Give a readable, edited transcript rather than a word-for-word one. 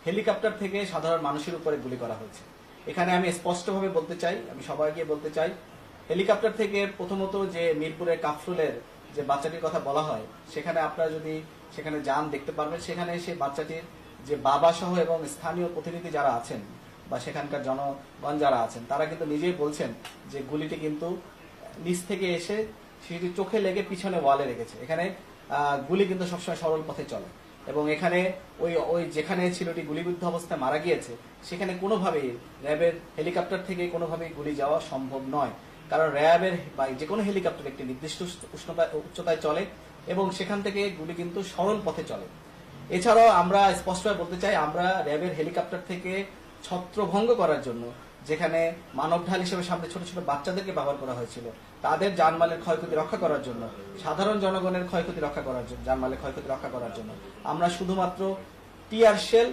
Helicopter থেকে সাধারণ মানুষের উপরে গুলি করা হয়েছে। এখানে আমি স্পষ্টভাবে বলতে চাই, আমি সবাইকে বলতে চাই, হেলিকপ্টার থেকে প্রথমত যে মিরপুরের কাফরুলের যে বাচ্চাটির কথা বলা হয়, সেখানে আপনারা যদি সেখানে যান দেখতে পারবেন, সেখানে সেই বাচ্চাটির যে বাবা সহ এবং স্থানীয় প্রতিনিধি যারা আছেন বা সেখানকার জনগণ যারা আছেন, তারা কিন্তু নিজেই বলছেন যে গুলিটি কিন্তু নিচ থেকে এসে শিশুটির চোখে লেগে পিছনে ওয়ালে রেখেছে। এখানে গুলি কিন্তু সবসময় সরল পথে চলে এবং এখানে ওই ওই যেখানে ছেলেটি গুলিবিদ্ধ অবস্থায় মারা গিয়েছে সেখানে কোনোভাবেই র্যাবের হেলিকপ্টার থেকে কোনোভাবেই গুলি যাওয়া সম্ভব নয়, কারণ র্যাবের বা যে কোনো হেলিকপ্টার একটি নির্দিষ্ট উচ্চতায় চলে এবং সেখান থেকে গুলি কিন্তু সরল পথে চলে। এছাড়াও আমরা স্পষ্টভাবে বলতে চাই, আমরা র্যাবের হেলিকপ্টার থেকে ছত্রভঙ্গ করার জন্য যেখানে মানব ঢাল হিসেবে সামনে ছোট ছোট বাচ্চাদেরকে ব্যবহার করা হয়েছিল, তাদের জানমালের ক্ষয়ক্ষতি রক্ষা করার জন্য, সাধারণ জনগণের ক্ষয়ক্ষতি রক্ষা করার জন্য, জানমালের ক্ষয়ক্ষতি রক্ষা করার জন্য আমরা শুধুমাত্র টিয়ার শেল